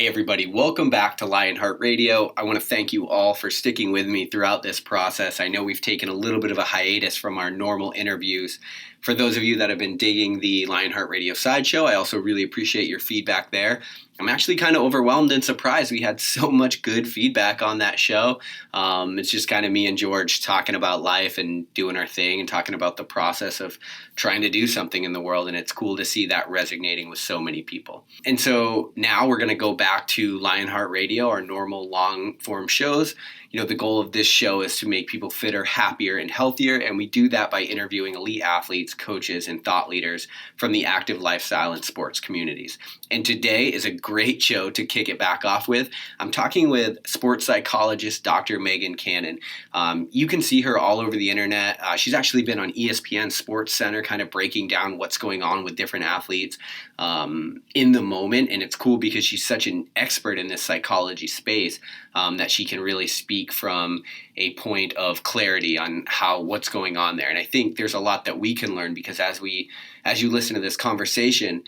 Hey everybody, welcome back to Lionheart Radio. I want to thank you all for sticking with me throughout this process. I know we've taken a little bit of a hiatus from our normal interviews. For those of you that have been digging the Lionheart Radio sideshow, I also really appreciate your feedback there. I'm actually kind of overwhelmed and surprised we had so much good feedback on that show. It's just kind of me and George talking about life and doing our thing and talking about the process of trying to do something in the world, and it's cool to see that resonating with so many people. And so now we're going to go back to Lionheart Radio, our normal long-form shows. You know, the goal of this show is to make people fitter, happier, and healthier, and we do that by interviewing elite athletes, coaches, and thought leaders from the active lifestyle and sports communities. And today is a great show to kick it back off with. I'm talking with sports psychologist Dr. Megan Cannon. You can see her all over the internet. She's actually been on ESPN Sports Center kind of breaking down what's going on with different athletes in the moment, and it's cool because she's such an expert in this psychology space that she can really speak from a point of clarity on what's going on there. And I think there's a lot that we can learn because as you listen to this conversation,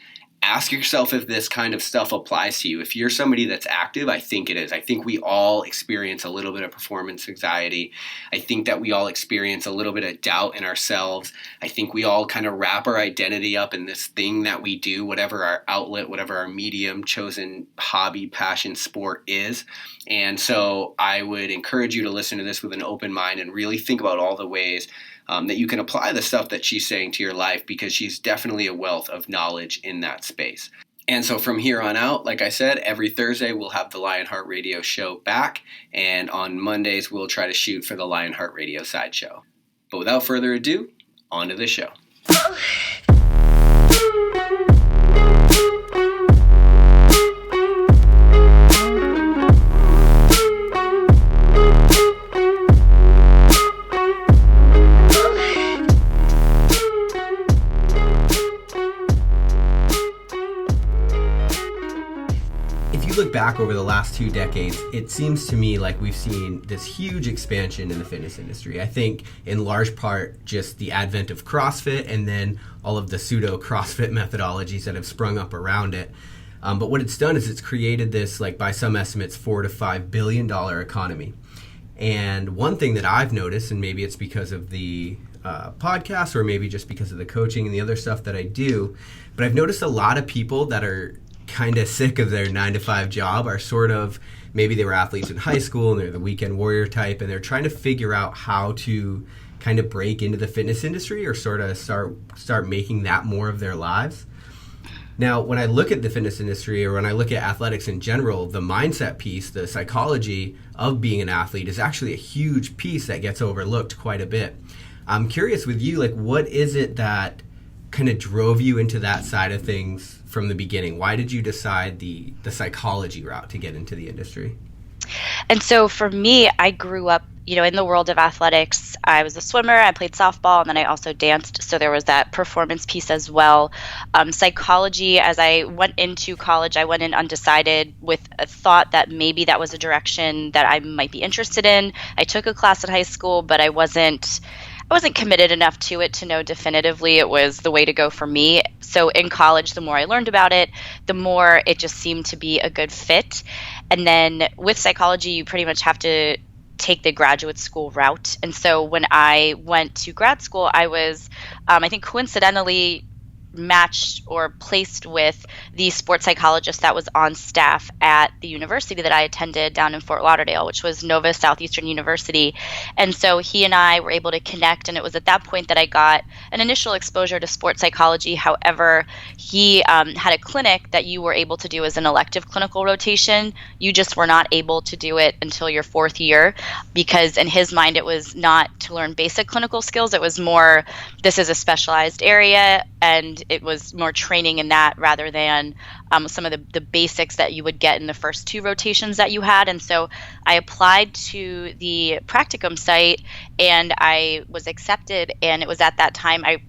ask yourself if this kind of stuff applies to you. If you're somebody that's active, I think it is. I think we all experience a little bit of performance anxiety. I think that we all experience a little bit of doubt in ourselves. I think we all kind of wrap our identity up in this thing that we do, whatever our outlet, whatever our medium, chosen hobby, passion, sport is. And so I would encourage you to listen to this with an open mind and really think about all the ways that you can apply the stuff that she's saying to your life, because she's definitely a wealth of knowledge in that space. And so from here on out, like I said, every Thursday we'll have the Lionheart Radio show back, and on Mondays we'll try to shoot for the Lionheart Radio sideshow. But without further ado, on to the show. Look back over the last 2 decades, it seems to me like we've seen this huge expansion in the fitness industry. I think in large part just the advent of CrossFit and then all of the pseudo CrossFit methodologies that have sprung up around it. But what it's done is it's created this, like by some estimates, $4 to $5 billion economy. And one thing that I've noticed, and maybe it's because of the podcast or maybe just because of the coaching and the other stuff that I do, but I've noticed a lot of people that are kind of sick of their 9-to-5 job are sort of, maybe they were athletes in high school and they're the weekend warrior type, and they're trying to figure out how to kind of break into the fitness industry or sort of start making that more of their lives. Now, when I look at the fitness industry or when I look at athletics in general, the mindset piece, the psychology of being an athlete is actually a huge piece that gets overlooked quite a bit. I'm curious with you, like, what is it that kind of drove you into that side of things from the beginning? Why did you decide the psychology route to get into the industry? And so for me, I grew up, in the world of athletics. I was a swimmer, I played softball, and then I also danced. So there was that performance piece as well. Psychology, as I went into college, I went in undecided with a thought that maybe that was a direction that I might be interested in. I took a class in high school, but I wasn't committed enough to it to know definitively it was the way to go for me. So in college, the more I learned about it, the more it just seemed to be a good fit. And then with psychology, you pretty much have to take the graduate school route. And so when I went to grad school, I was, I think coincidentally, matched or placed with the sports psychologist that was on staff at the university that I attended down in Fort Lauderdale, which was Nova Southeastern University. And so he and I were able to connect, and it was at that point that I got an initial exposure to sports psychology. However, he had a clinic that you were able to do as an elective clinical rotation. You just were not able to do it until your 4th year, because in his mind it was not to learn basic clinical skills. It was more, this is a specialized area, and it was more training in that rather than some of the basics that you would get in the first 2 rotations that you had. And so I applied to the practicum site and I was accepted. And it was at that time I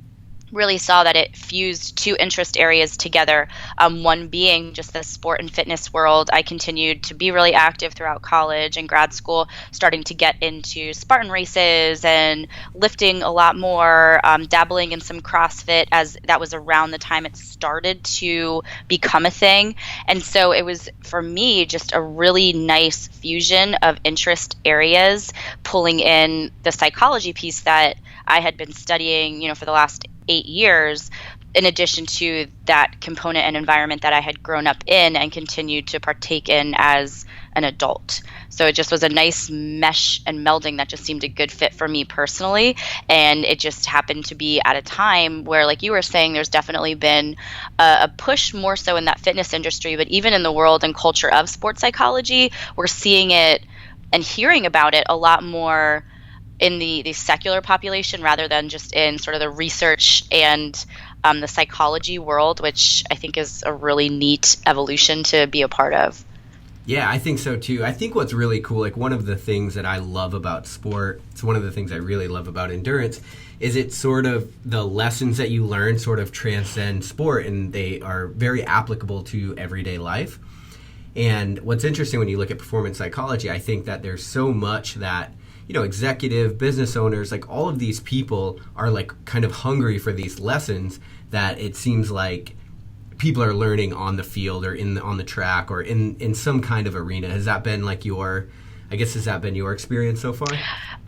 really saw that it fused two interest areas together. One being just the sport and fitness world. I continued to be really active throughout college and grad school, starting to get into Spartan races and lifting a lot more, dabbling in some CrossFit, as that was around the time it started to become a thing. And so it was, for me, just a really nice fusion of interest areas, pulling in the psychology piece that I had been studying, for the last 8 years, in addition to that component and environment that I had grown up in and continued to partake in as an adult. So it just was a nice mesh and melding that just seemed a good fit for me personally. And it just happened to be at a time where, like you were saying, there's definitely been a push more so in that fitness industry, but even in the world and culture of sports psychology, we're seeing it and hearing about it a lot more in the secular population rather than just in sort of the research and the psychology world, which I think is a really neat evolution to be a part of. Yeah, I think so too. I think what's really cool, like one of the things that I love about sport, it's one of the things I really love about endurance, is it's sort of the lessons that you learn sort of transcend sport, and they are very applicable to everyday life. And what's interesting when you look at performance psychology, I think that there's so much that executive business owners, like all of these people are like kind of hungry for these lessons that it seems like people are learning on the field or on the track or in some kind of arena. Has that been like has that been your experience so far?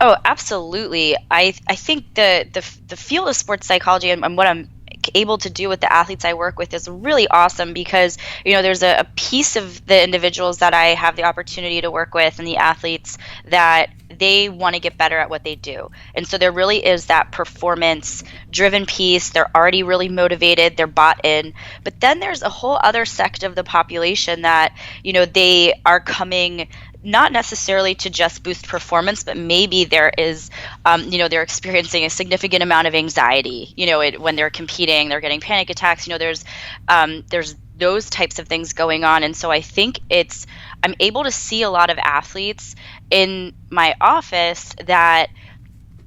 Oh, absolutely. I think the field of sports psychology and what I'm able to do with the athletes I work with is really awesome because, there's a piece of the individuals that I have the opportunity to work with and the athletes that they want to get better at what they do. And so there really is that performance driven piece. They're already really motivated, they're bought in. But then there's a whole other sect of the population that, they are coming not necessarily to just boost performance, but maybe there is, they're experiencing a significant amount of anxiety. When they're competing, they're getting panic attacks. There's those types of things going on, and so I think I'm able to see a lot of athletes in my office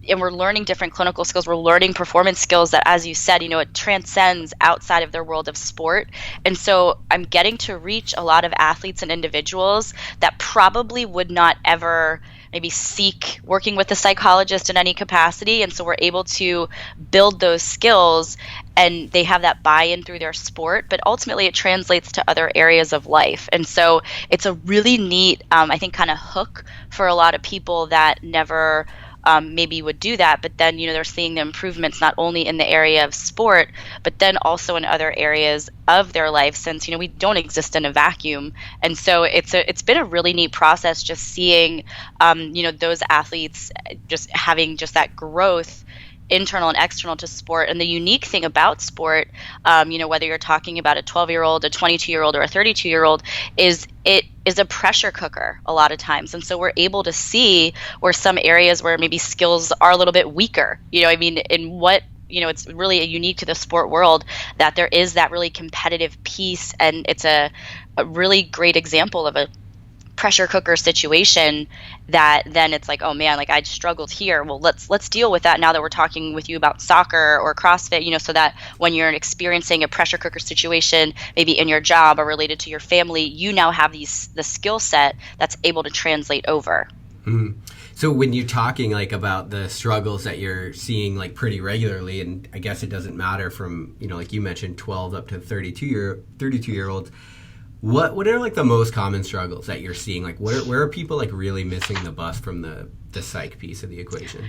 and we're learning different clinical skills. We're learning performance skills that, as you said, it transcends outside of their world of sport. And so I'm getting to reach a lot of athletes and individuals that probably would not ever maybe seek working with a psychologist in any capacity. And so we're able to build those skills and they have that buy-in through their sport, but ultimately it translates to other areas of life. And so it's a really neat, I think, kind of hook for a lot of people that never maybe would do that, but then they're seeing the improvements not only in the area of sport, but then also in other areas of their life, since we don't exist in a vacuum. And so it's been a really neat process just seeing those athletes just having just that growth, internal and external to sport. And the unique thing about sport, whether you're talking about a 12-year-old, a 22-year-old, or a 32-year-old, is it is a pressure cooker a lot of times. And so we're able to see where some areas where maybe skills are a little bit weaker, in what, it's really unique to the sport world that there is that really competitive piece. And it's a really great example of a pressure cooker situation that then it's like, oh man, like I struggled here. Well, let's deal with that now that we're talking with you about soccer or CrossFit, so that when you're experiencing a pressure cooker situation, maybe in your job or related to your family, you now have the skill set that's able to translate over. Mm-hmm. So when you're talking like about the struggles that you're seeing like pretty regularly, and I guess it doesn't matter from, like you mentioned, 12 up to 32-year-olds, What are like the most common struggles that you're seeing? Like where are people like really missing the bus from the psych piece of the equation?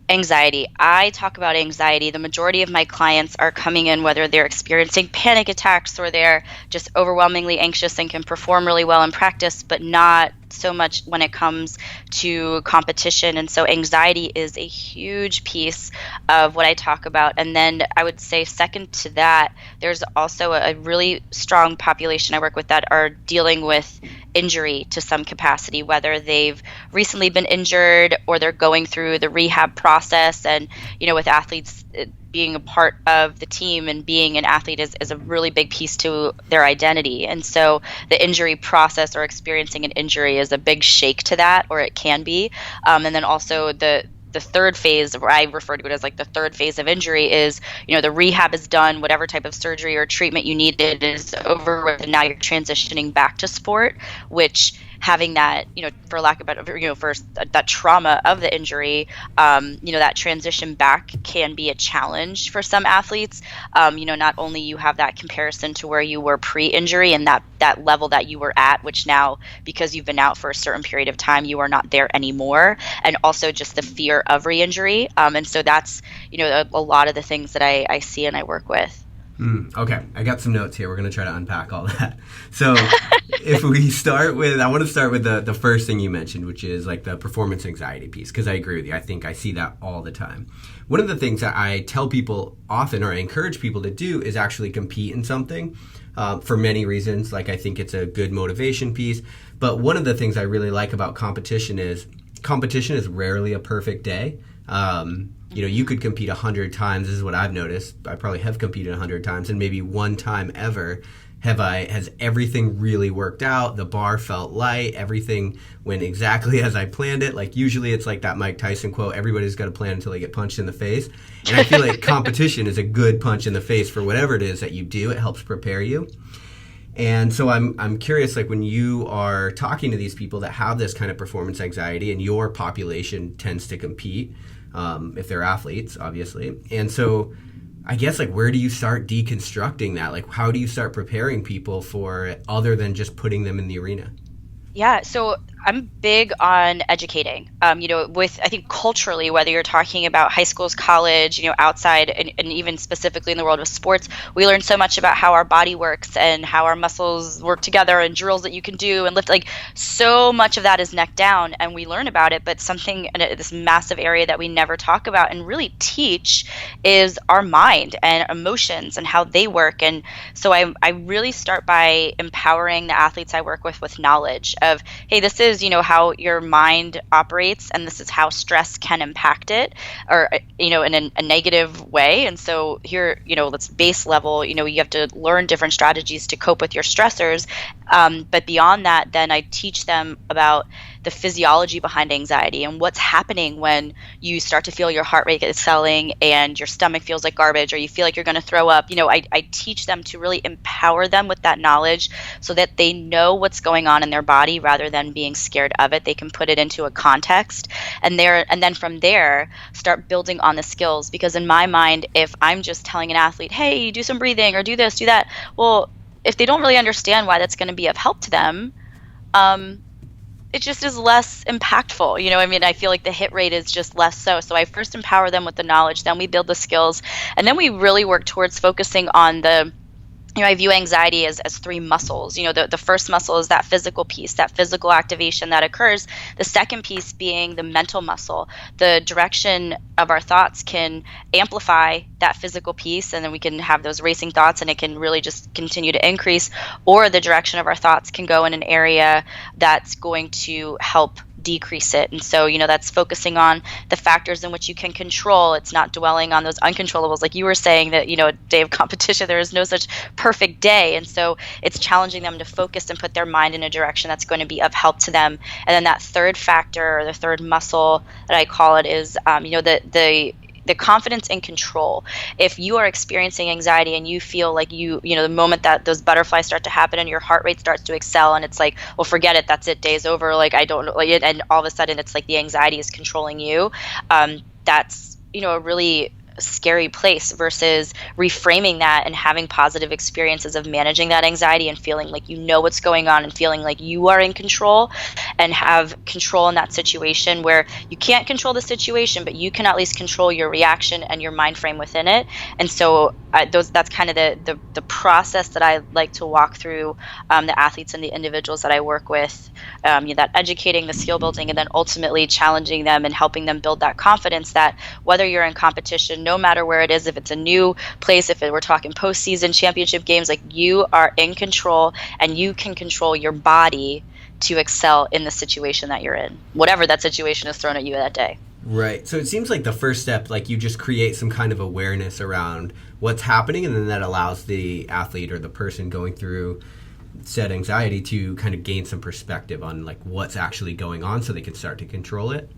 Anxiety. I talk about anxiety. The majority of my clients are coming in whether they're experiencing panic attacks or they're just overwhelmingly anxious and can perform really well in practice, but not so much when it comes to competition. And so anxiety is a huge piece of what I talk about. And then I would say second to that, there's also a really strong population I work with that are dealing with injury to some capacity, whether they've recently been injured or they're going through the rehab process. And, with athletes, being a part of the team and being an athlete is a really big piece to their identity. And so the injury process or experiencing an injury is a big shake to that, or it can be. And then also the the third phase, where I refer to it as like the third phase of injury, is, the rehab is done, whatever type of surgery or treatment you needed is over with, and now you're transitioning back to sport, which having that, for lack of better, for that trauma of the injury, that transition back can be a challenge for some athletes. Not only you have that comparison to where you were pre-injury and that level that you were at, which now, because you've been out for a certain period of time, you are not there anymore, and also just the fear of re-injury. And so that's, a lot of the things that I see and I work with. Okay, I got some notes here. We're going to try to unpack all that. So if we start with, I want to start with the first thing you mentioned, which is like the performance anxiety piece, because I agree with you. I think I see that all the time. One of the things that I tell people often, or I encourage people to do, is actually compete in something for many reasons. Like, I think it's a good motivation piece. But one of the things I really like about competition is rarely a perfect day. You could compete 100 times. This is what I've noticed. I probably have competed 100 times, and maybe one time ever has everything really worked out. The bar felt light. Everything went exactly as I planned it. Like, usually it's like that Mike Tyson quote, everybody's got a plan until they get punched in the face. And I feel like competition is a good punch in the face for whatever it is that you do. It helps prepare you. And so I'm curious, like, when you are talking to these people that have this kind of performance anxiety, and your population tends to compete, if they're athletes, obviously. And so I guess, like, where do you start deconstructing that? Like, how do you start preparing people for it other than just putting them in the arena? Yeah, so I'm big on educating, with, I think, culturally, whether you're talking about high schools, college, outside, and even specifically in the world of sports, we learn so much about how our body works and how our muscles work together, and drills that you can do and lift. Like, so much of that is neck down, and we learn about it. But something, this massive area that we never talk about and really teach, is our mind and emotions and how they work. And so I really start by empowering the athletes I work with knowledge of, hey, this is, how your mind operates, and this is how stress can impact it, or, in a negative way. And so here, let's base level, you have to learn different strategies to cope with your stressors. But beyond that, then I teach them about the physiology behind anxiety and what's happening when you start to feel your heart rate excelling and your stomach feels like garbage, or you feel like you're going to throw up. I teach them to really empower them with that knowledge so that they know what's going on in their body rather than being scared of it. They can put it into a context, and then from there start building on the skills. Because in my mind, if I'm just telling an athlete, hey, do some breathing or do this, do that, well, if they don't really understand why that's going to be of help to them, it just is less impactful. I feel like the hit rate is just less so. So I first empower them with the knowledge, then we build the skills, and then we really work towards focusing on I view anxiety as three muscles. The first muscle is that physical piece, that physical activation that occurs. The second piece being the mental muscle. The direction of our thoughts can amplify that physical piece, and then we can have those racing thoughts, and it can really just continue to increase. Or the direction of our thoughts can go in an area that's going to help decrease it. And so, that's focusing on the factors in which you can control. It's not dwelling on those uncontrollables. Like you were saying that, a day of competition, there is no such perfect day. And so it's challenging them to focus and put their mind in a direction that's going to be of help to them. And then that third factor, or the third muscle that I call it, is, the confidence in control. If you are experiencing anxiety and you feel like the moment that those butterflies start to happen and your heart rate starts to excel, and it's like, well, forget it, that's it, day's over, like, I don't know, like, and all of a sudden it's like the anxiety is controlling you, that's, a really scary place, versus reframing that and having positive experiences of managing that anxiety and feeling like what's going on and feeling like you are in control and have control in that situation, where you can't control the situation, but you can at least control your reaction and your mind frame within it. And so that's kind of the process that I like to walk through the athletes and the individuals that I work with, that educating, the skill building, and then ultimately challenging them and helping them build that confidence that whether you're in competition, no matter where it is, if it's a new place, if we're talking postseason championship games, like, you are in control and you can control your body to excel in the situation that you're in, whatever that situation is thrown at you that day. Right. So it seems like the first step, like, you just create some kind of awareness around what's happening, and then that allows the athlete or the person going through said anxiety to kind of gain some perspective on, like, what's actually going on so they can start to control it.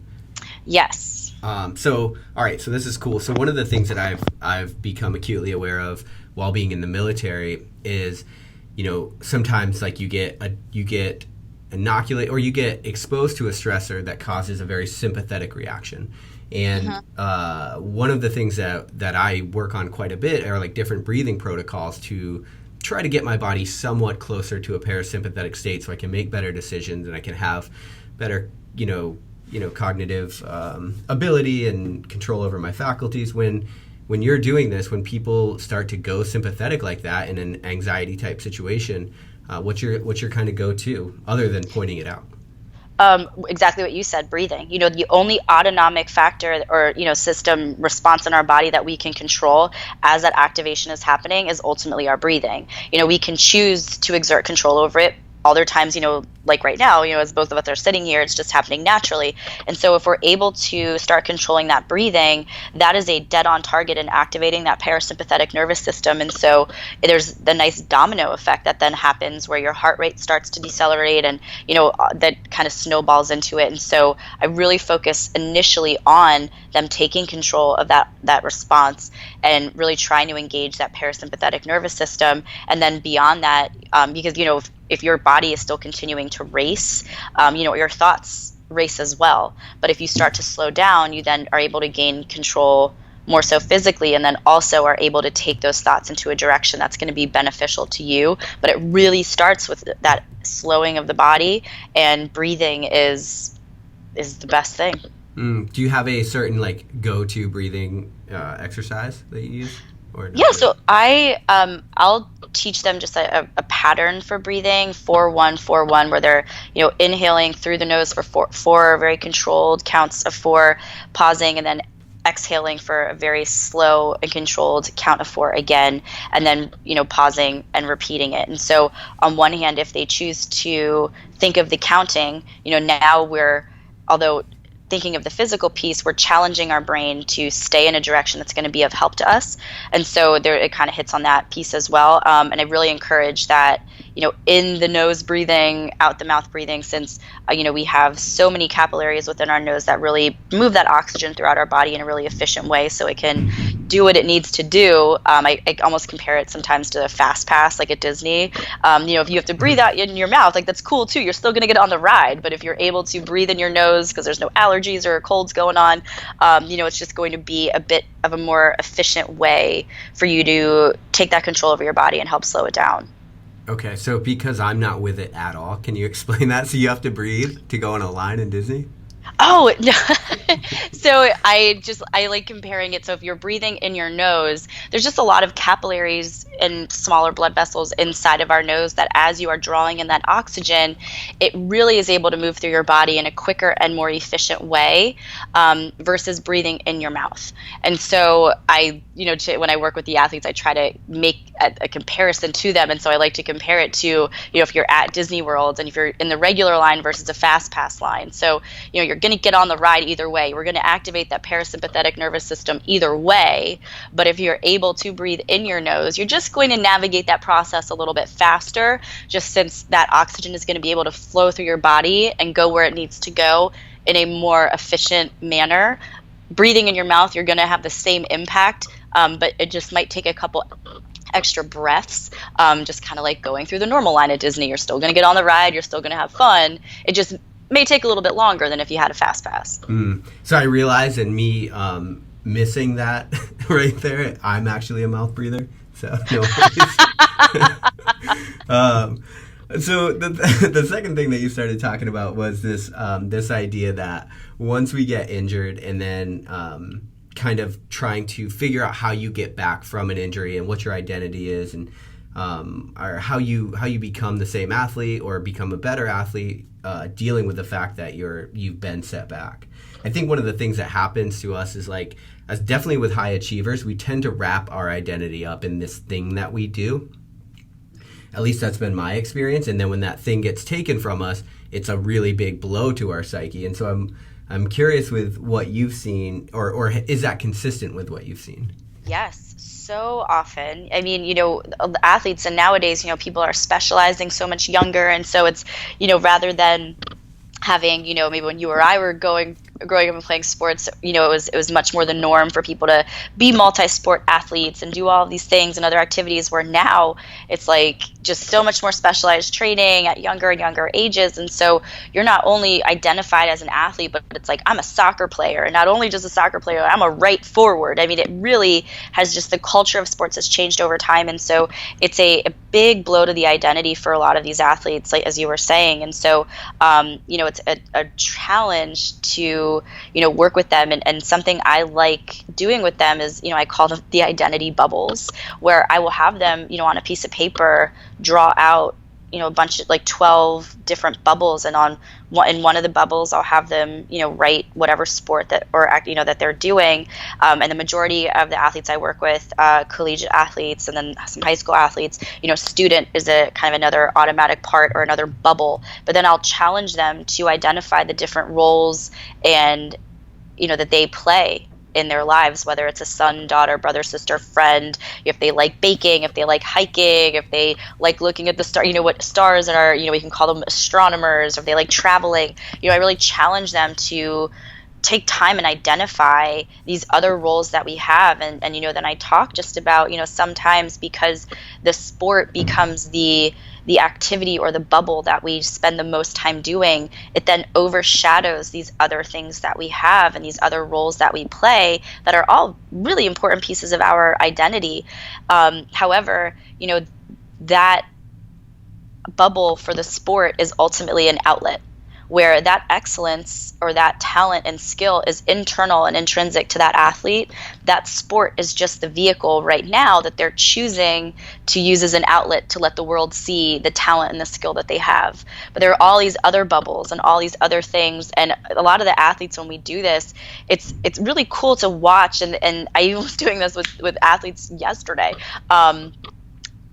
Yes. So, all right, so this is cool. So one of the things that I've become acutely aware of while being in the military is, sometimes like you get inoculate or you get exposed to a stressor that causes a very sympathetic reaction. And one of the things that I work on quite a bit are like different breathing protocols to try to get my body somewhat closer to a parasympathetic state so I can make better decisions and I can have better, cognitive ability and control over my faculties. When you're doing this, when people start to go sympathetic like that in an anxiety type situation, what's your kind of go-to other than pointing it out? Exactly what you said, breathing. The only autonomic factor or, system response in our body that we can control as that activation is happening is ultimately our breathing. We can choose to exert control over it. Other times, like right now, as both of us are sitting here, it's just happening naturally. And so if we're able to start controlling that breathing, that is a dead on target in activating that parasympathetic nervous system. And so there's the nice domino effect that then happens where your heart rate starts to decelerate and, that kind of snowballs into it. And so I really focus initially on them taking control of that response and really trying to engage that parasympathetic nervous system. And then beyond that, because, if your body is still continuing to race, your thoughts race as well. But if you start to slow down, you then are able to gain control more so physically, and then also are able to take those thoughts into a direction that's going to be beneficial to you. But it really starts with that slowing of the body, and breathing is the best thing. Do you have a certain go-to breathing exercise that you use? Yeah, so I'll teach them just a pattern for breathing, 4-1-4-1, where they're inhaling through the nose for four very controlled counts of 4, pausing, and then exhaling for a very slow and controlled count of 4 again, and then pausing and repeating it. And so on one hand, if they choose to think of the counting, now although thinking of the physical piece, we're challenging our brain to stay in a direction that's going to be of help to us. And so it kind of hits on that piece as well. And I really encourage that, in the nose breathing, out the mouth breathing, since, we have so many capillaries within our nose that really move that oxygen throughout our body in a really efficient way so it can do what it needs to do. I almost compare it sometimes to a fast pass, like at Disney. If you have to breathe out in your mouth, that's cool too. You're still going to get on the ride. But if you're able to breathe in your nose because there's no allergies or colds going on, it's just going to be a bit of a more efficient way for you to take that control over your body and help slow it down. Okay, so because I'm not with it at all, can you explain that? So you have to breathe to go on a line in Disney? Oh, no. So I like comparing it. So if you're breathing in your nose, there's just a lot of capillaries and smaller blood vessels inside of our nose that as you are drawing in that oxygen, it really is able to move through your body in a quicker and more efficient way versus breathing in your mouth. And so when I work with the athletes, I try to make a comparison to them. And so I like to compare it to, if you're at Disney World and if you're in the regular line versus a fast pass line. So, you're going to get on the ride either way. We're going to activate that parasympathetic nervous system either way. But if you're able to breathe in your nose, you're just going to navigate that process a little bit faster, just since that oxygen is going to be able to flow through your body and go where it needs to go in a more efficient manner. Breathing in your mouth, you're going to have the same impact, but it just might take a couple extra breaths, just kind of like going through the normal line at Disney. You're still going to get on the ride. You're still going to have fun. It just may take a little bit longer than if you had a fast pass. So I realize in me missing that right there, I'm actually a mouth breather. So no worries. So the second thing that you started talking about was this idea that once we get injured and then kind of trying to figure out how you get back from an injury and what your identity is and or how you become the same athlete or become a better athlete, dealing with the fact that you've been set back. I think one of the things that happens to us is as definitely with high achievers, we tend to wrap our identity up in this thing that we do. At least that's been my experience. And then when that thing gets taken from us, it's a really big blow to our psyche. And so I'm curious with what you've seen, or is that consistent with what you've seen? Yes, so often. I mean, the athletes and nowadays, people are specializing so much younger. And so it's, rather than having, maybe when you or I were going growing up and playing sports, it was much more the norm for people to be multi-sport athletes and do all of these things and other activities, where now it's like just so much more specialized training at younger and younger ages. And so you're not only identified as an athlete, but it's like, I'm a soccer player, and not only just a soccer player, I'm a right forward. I mean, it really has just, the culture of sports has changed over time. And so it's a big blow to the identity for a lot of these athletes, like as you were saying. And so it's a challenge to work with them, and something I like doing with them is, I call them the identity bubbles, where I will have them on a piece of paper draw out a bunch of, like, 12 different bubbles, and in one of the bubbles I'll have them write whatever sport that they're doing, and the majority of the athletes I work with, collegiate athletes, and then some high school athletes, student is a kind of another automatic part or another bubble. But then I'll challenge them to identify the different roles and that they play in their lives, whether it's a son, daughter, brother, sister, friend, if they like baking, if they like hiking, if they like looking at the star, what stars are, we can call them astronomers, or if they like traveling. I really challenge them to take time and identify these other roles that we have. And then I talk just about, sometimes because the sport becomes the activity or the bubble that we spend the most time doing, it then overshadows these other things that we have and these other roles that we play that are all really important pieces of our identity. However, that bubble for the sport is ultimately an outlet, where that excellence or that talent and skill is internal and intrinsic to that athlete. That sport is just the vehicle right now that they're choosing to use as an outlet to let the world see the talent and the skill that they have. But there are all these other bubbles and all these other things, and a lot of the athletes, when we do this, it's really cool to watch, and I was doing this with athletes yesterday.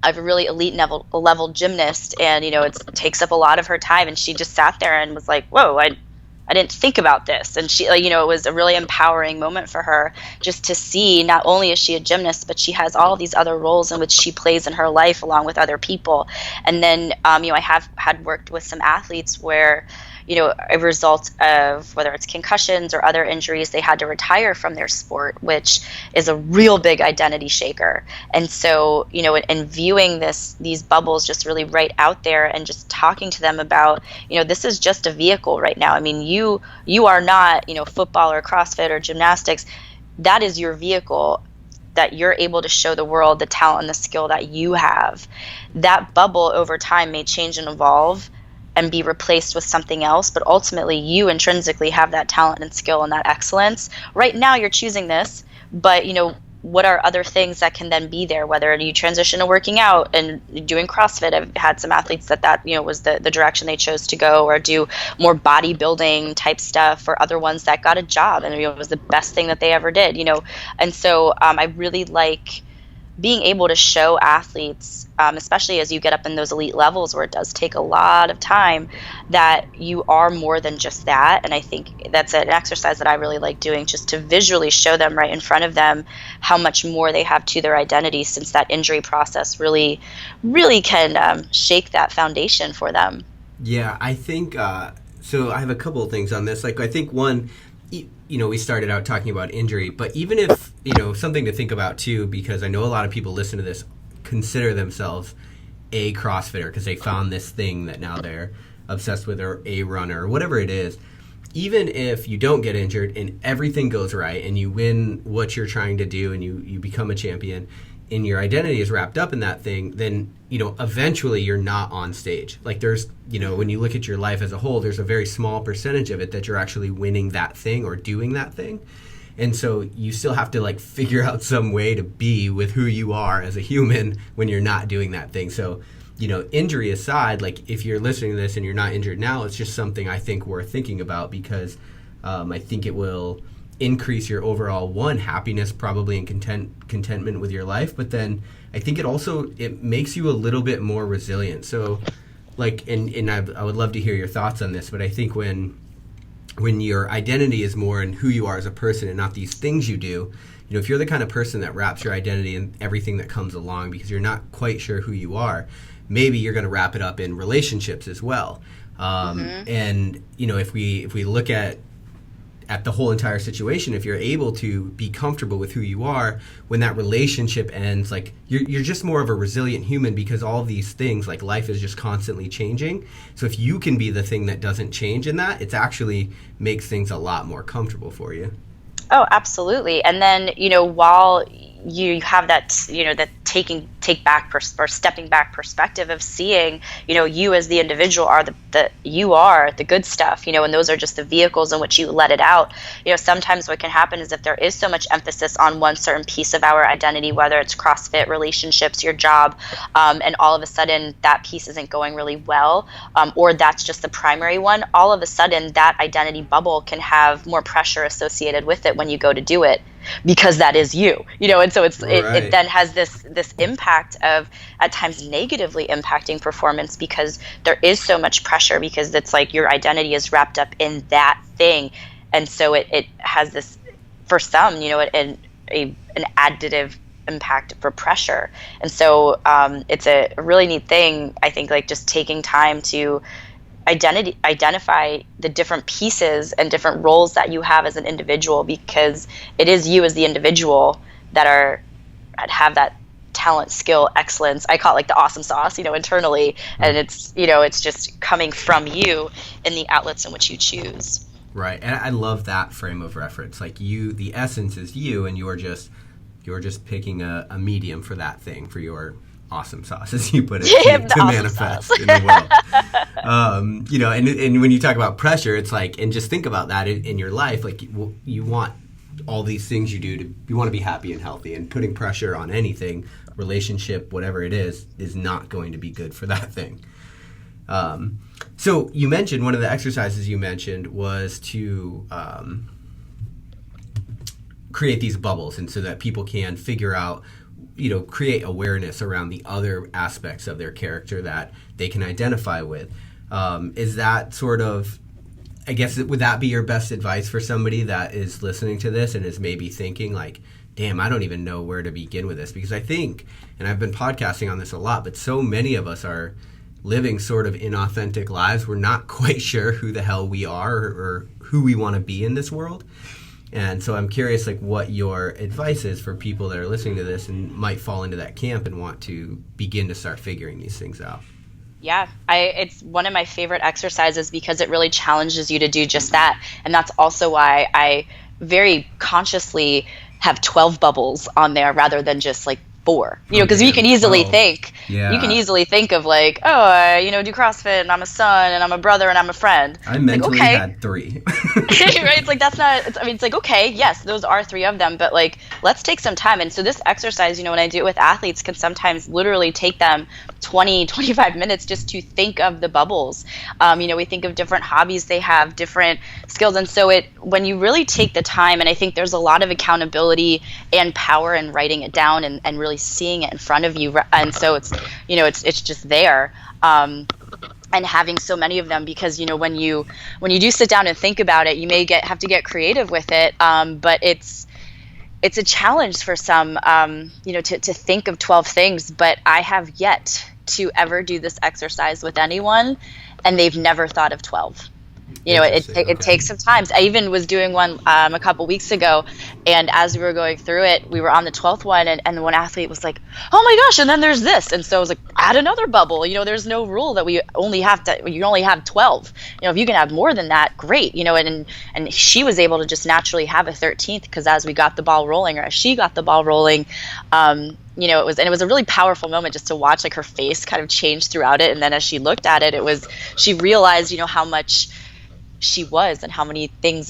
I have a really elite level gymnast, and it takes up a lot of her time, and she just sat there and was like, whoa, I didn't think about this. And she, it was a really empowering moment for her, just to see not only is she a gymnast, but she has all these other roles in which she plays in her life along with other people. And then I have had worked with some athletes where a result of whether it's concussions or other injuries, they had to retire from their sport, which is a real big identity shaker. And so, in viewing these bubbles just really right out there, and just talking to them about, this is just a vehicle right now. I mean, you are not, football or CrossFit or gymnastics. That is your vehicle, that you're able to show the world the talent and the skill that you have. That bubble over time may change and evolve and be replaced with something else, but ultimately you intrinsically have that talent and skill and that excellence. Right now you're choosing this, but what are other things that can then be there, whether you transition to working out and doing CrossFit. I've had some athletes that was the direction they chose to go, or do more bodybuilding type stuff, or other ones that got a job and it was the best thing that they ever did, And so I really like being able to show athletes, especially as you get up in those elite levels where it does take a lot of time, that you are more than just that. And I think that's an exercise that I really like doing, just to visually show them right in front of them how much more they have to their identity, since that injury process really, really can shake that foundation for them. Yeah, I think, so I have a couple of things on this. Like, I think one, we started out talking about injury, but even if, something to think about too, because I know a lot of people listen to this consider themselves a CrossFitter because they found this thing that now they're obsessed with, or a runner, or whatever it is. Even if you don't get injured and everything goes right and you win what you're trying to do and you become a champion and your identity is wrapped up in that thing, then, eventually you're not on stage. Like, there's, when you look at your life as a whole, there's a very small percentage of it that you're actually winning that thing or doing that thing. And so you still have to, figure out some way to be with who you are as a human when you're not doing that thing. So, injury aside, if you're listening to this and you're not injured now, it's just something I think worth thinking about, because I think it will increase your overall happiness probably, and contentment with your life. But then I think it makes you a little bit more resilient. So and I would love to hear your thoughts on this, but I think when your identity is more in who you are as a person and not these things you do, if you're the kind of person that wraps your identity in everything that comes along because you're not quite sure who you are, maybe you're going to wrap it up in relationships as well. And if we look at at the whole entire situation, if you're able to be comfortable with who you are, when that relationship ends, like you're just more of a resilient human, because all of these things, like life is just constantly changing. So if you can be the thing that doesn't change in that, it actually makes things a lot more comfortable for you. Oh, absolutely. And then, while you have that, that or stepping back perspective of seeing, you as the individual are you are the good stuff, and those are just the vehicles in which you let it out. Sometimes what can happen is if there is so much emphasis on one certain piece of our identity, whether it's CrossFit, relationships, your job, and all of a sudden that piece isn't going really well, or that's just the primary one, all of a sudden that identity bubble can have more pressure associated with it when you go to do it, because that is you, and so it then has this impact of at times negatively impacting performance, because there is so much pressure, because it's like your identity is wrapped up in that thing. And so it has this, for some, an additive impact for pressure. And so it's a really neat thing, I think, like just taking time to identify the different pieces and different roles that you have as an individual, because it is you as the individual that have that talent, skill, excellence. I call it like the awesome sauce, internally. And it's just coming from you in the outlets in which you choose. Right. And I love that frame of reference. Like the essence is you, and you're just picking a medium for that thing, for your awesome sauce, as you put it, to manifest in the world. And when you talk about pressure, it's like, and just think about that in your life, like you want all these things you do you want to be happy and healthy, and putting pressure on anything, relationship, whatever it is not going to be good for that thing. So you mentioned one of the exercises you mentioned was to create these bubbles, and so that people can figure out, create awareness around the other aspects of their character that they can identify with. Is that sort of, I guess, would that be your best advice for somebody that is listening to this and is maybe thinking like, damn, I don't even know where to begin with this? Because I think, and I've been podcasting on this a lot, but so many of us are living sort of inauthentic lives. We're not quite sure who the hell we are or who we want to be in this world. And so I'm curious, like, what your advice is for people that are listening to this and might fall into that camp and want to begin to start figuring these things out. Yeah, it's one of my favorite exercises, because it really challenges you to do just that. And that's also why I very consciously have 12 bubbles on there rather than just like 4, because you can easily think, of like, oh, I, do CrossFit, and I'm a son, and I'm a brother, and I'm a friend. I mentally had 3. Right? It's like, that's not, it's like, okay, yes, those are 3 of them, but like, let's take some time. And so this exercise, when I do it with athletes, can sometimes literally take them 20, 25 minutes just to think of the bubbles. We think of different hobbies they have, different skills. And so when you really take the time, and I think there's a lot of accountability and power in writing it down and really seeing it in front of you. And so it's, it's just there. And having so many of them, because, when you do sit down and think about it, you may have to get creative with it. But it's a challenge for some, to think of 12 things, but I have yet to ever do this exercise with anyone, and they've never thought of 12. It takes some time. I even was doing one a couple weeks ago, and as we were going through it, we were on the 12th one, and one athlete was like, oh my gosh, and then there's this. And so I was like, add another bubble. There's no rule that you only have 12. If you can have more than that, great. And she was able to just naturally have a 13th, because as we got the ball rolling, or as she got the ball rolling, it was a really powerful moment just to watch like her face kind of change throughout it. And then as she looked at it, she realized, how much she was, and how many things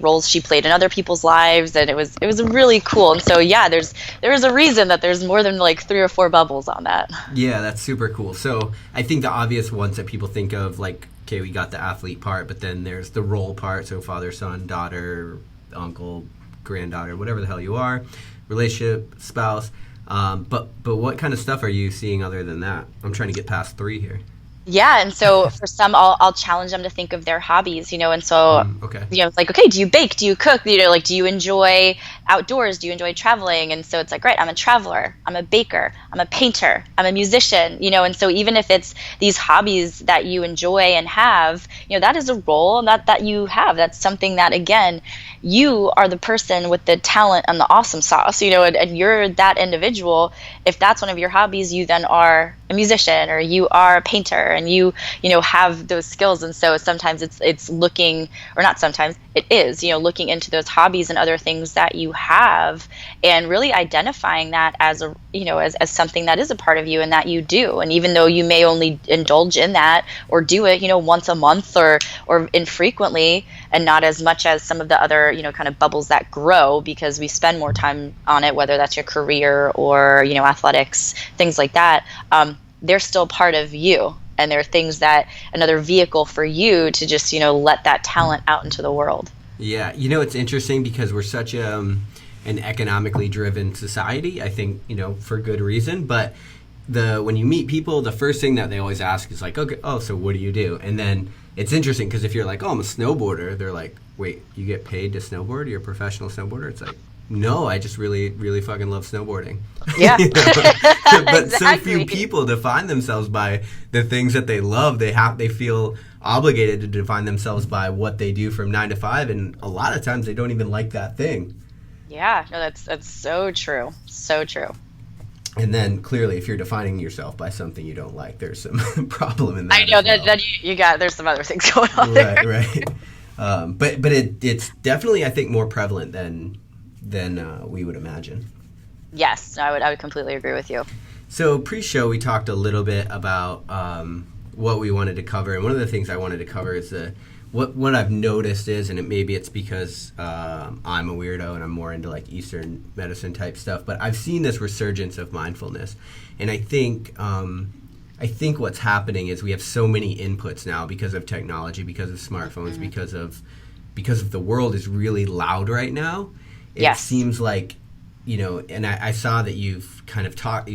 roles she played in other people's lives, and it was really cool. And so there's a reason that there's more than like 3 or 4 bubbles on that. Yeah, that's super cool. So I think the obvious ones that people think of, like, okay, we got the athlete part, but then there's the role part, so father, son, daughter, uncle, granddaughter, whatever the hell you are, relationship, spouse. But what kind of stuff are you seeing other than that? I'm trying to get past 3 here. Yeah, and so for some, I'll challenge them to think of their hobbies, and so, Okay. it's like, okay, do you bake? Do you cook? Like, do you enjoy outdoors? Do you enjoy traveling? And so it's like, right, I'm a traveler, I'm a baker, I'm a painter, I'm a musician, and so even if it's these hobbies that you enjoy and have, that is a role that you have. That's something that, again, you are the person with the talent and the awesome sauce, and you're that individual. If that's one of your hobbies, you then are a musician, or you are a painter, and you have those skills. And so sometimes it's looking, or not sometimes, it is, looking into those hobbies and other things that you have, and really identifying that as a, as something that is a part of you and that you do. And even though you may only indulge in that or do it, once a month or infrequently, and not as much as some of the other, kind of bubbles that grow because we spend more time on it, whether that's your career or, athletics, things like that, they're still part of you. And they're things that, another vehicle for you to just, let that talent out into the world. Yeah, it's interesting because we're such an economically driven society, I think, for good reason. But when you meet people, the first thing that they always ask is like, okay, oh, so what do you do? And then it's interesting because if you're like, oh, I'm a snowboarder, they're like, wait, you get paid to snowboard? You're a professional snowboarder? It's like, no, I just really, really fucking love snowboarding. Yeah. But Exactly. so few people define themselves by the things that they love. They feel obligated to define themselves by what they do from 9 to 5, and a lot of times they don't even like that thing. Yeah, no, that's so true. So true. And then clearly, if you're defining yourself by something you don't like, there's some problem in that. I know as well. that you got, there's some other things going on there. Right. But it's definitely, I think, more prevalent than we would imagine. Yes, no, I would completely agree with you. So pre-show, we talked a little bit about what we wanted to cover, and one of the things I wanted to cover is what I've noticed is, and maybe it's because I'm a weirdo and I'm more into like Eastern medicine type stuff, but I've seen this resurgence of mindfulness, and I think what's happening is we have so many inputs now because of technology, because of smartphones, Mm-hmm. because of the world is really loud right now. It Yes. seems like, and I saw that you've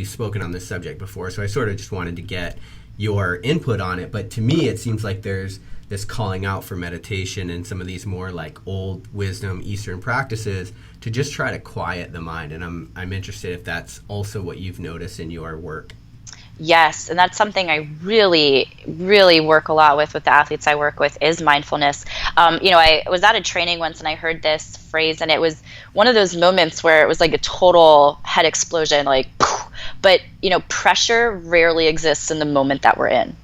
spoken on this subject before, so I sort of just wanted to get your input on it. But to me, it seems like there's this calling out for meditation and some of these more like old wisdom Eastern practices to just try to quiet the mind. And I'm interested if that's also what you've noticed in your work. Yes, and that's something I really, really work a lot with the athletes I work with is mindfulness. I was at a training once and I heard this phrase, and it was one of those moments where it was like a total head explosion, like, but, pressure rarely exists in the moment that we're in.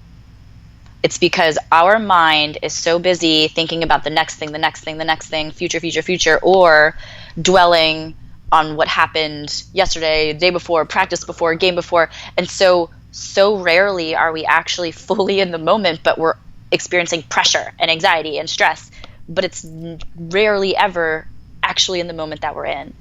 It's because our mind is so busy thinking about the next thing, the next thing, the next thing, future, future, future, or dwelling on what happened yesterday, day before, practice before, game before. And so rarely are we actually fully in the moment, but we're experiencing pressure and anxiety and stress, but it's rarely ever actually in the moment that we're in.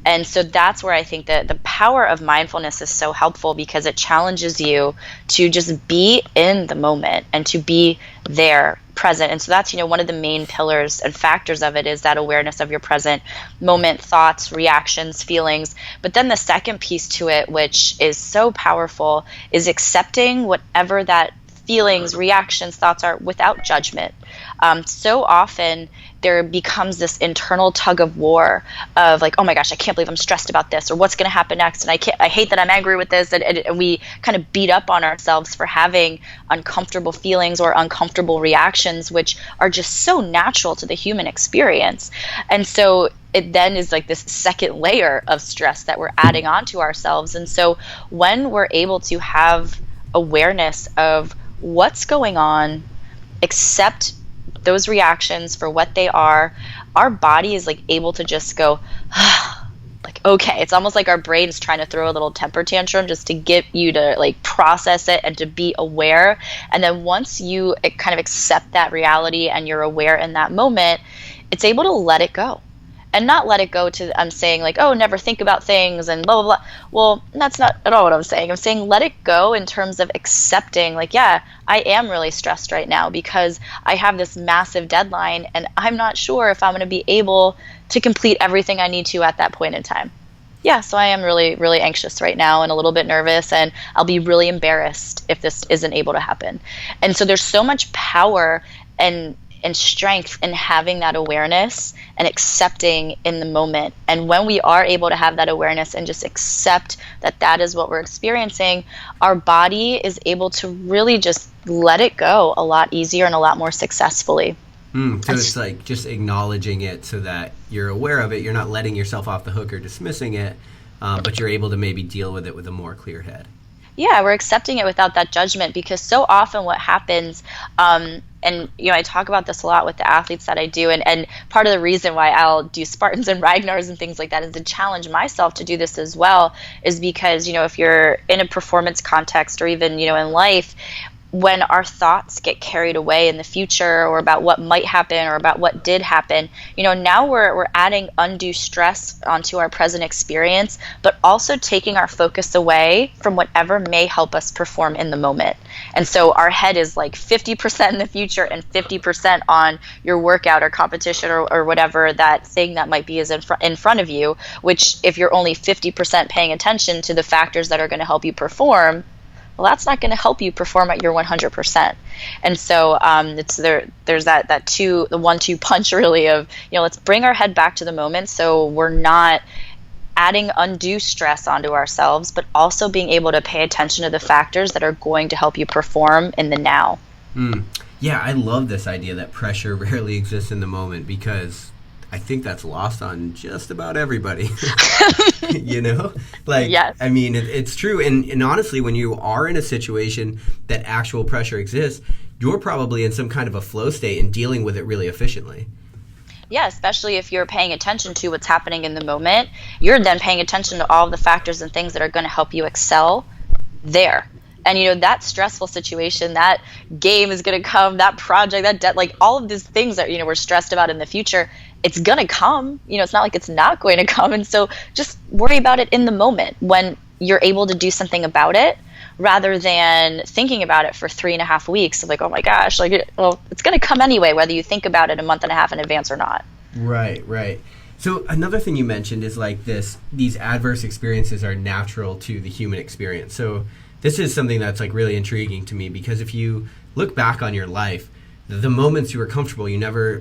And so that's where I think that the power of mindfulness is so helpful, because it challenges you to just be in the moment and to be there, present. And so that's, one of the main pillars and factors of it is that awareness of your present moment, thoughts, reactions, feelings. But then the second piece to it, which is so powerful, is accepting whatever that feelings, reactions, thoughts are without judgment. So often there becomes this internal tug of war of like, oh my gosh, I can't believe I'm stressed about this, or what's going to happen next, and I hate that I'm angry with this, and we kind of beat up on ourselves for having uncomfortable feelings or uncomfortable reactions, which are just so natural to the human experience. And so it then is like this second layer of stress that we're adding onto ourselves. And so when we're able to have awareness of what's going on, accept those reactions for what they are, our body is like able to just go, like, okay. It's almost like our brain's trying to throw a little temper tantrum just to get you to like process it and to be aware. And then once you kind of accept that reality and you're aware in that moment, it's able to let it go. And not let it go to, I'm saying like, oh, never think about things and blah, blah, blah. Well, that's not at all what I'm saying. I'm saying let it go in terms of accepting, like, yeah, I am really stressed right now because I have this massive deadline and I'm not sure if I'm going to be able to complete everything I need to at that point in time. Yeah, so I am really, really anxious right now and a little bit nervous, and I'll be really embarrassed if this isn't able to happen. And so there's so much power and strength in having that awareness and accepting in the moment. And when we are able to have that awareness and just accept that that is what we're experiencing, our body is able to really just let it go a lot easier and a lot more successfully. So it's like just acknowledging it so that you're aware of it. You're not letting yourself off the hook or dismissing it, but you're able to maybe deal with it with a more clear head. Yeah, we're accepting it without that judgment, because so often what happens, and I talk about this a lot with the athletes that I do, and part of the reason why I'll do Spartans and Ragnars and things like that is to challenge myself to do this as well, is because if you're in a performance context or even in life, when our thoughts get carried away in the future or about what might happen or about what did happen, now we're adding undue stress onto our present experience, but also taking our focus away from whatever may help us perform in the moment. And so our head is like 50% in the future and 50% on your workout or competition or whatever that thing that might be is in front of you, which if you're only 50% paying attention to the factors that are going to help you perform, well, that's not going to help you perform at your 100%. And so there's that the 1-2 punch really of, let's bring our head back to the moment so we're not adding undue stress onto ourselves, but also being able to pay attention to the factors that are going to help you perform in the now. Yeah, I love this idea that pressure rarely exists in the moment, because I think that's lost on just about everybody. Yes. I mean, it's true. And honestly, when you are in a situation that actual pressure exists, you're probably in some kind of a flow state and dealing with it really efficiently. Yeah, especially if you're paying attention to what's happening in the moment, you're then paying attention to all of the factors and things that are going to help you excel there. And that stressful situation, that game is going to come, that project, that debt, like all of these things that we're stressed about in the future, it's going to come. It's not like it's not going to come. And so just worry about it in the moment when you're able to do something about it, rather than thinking about it for 3.5 weeks of like, oh my gosh, it's going to come anyway, whether you think about it a month and a half in advance or not. Right. So another thing you mentioned is like these adverse experiences are natural to the human experience. So this is something that's like really intriguing to me, because if you look back on your life, the moments you were comfortable, you never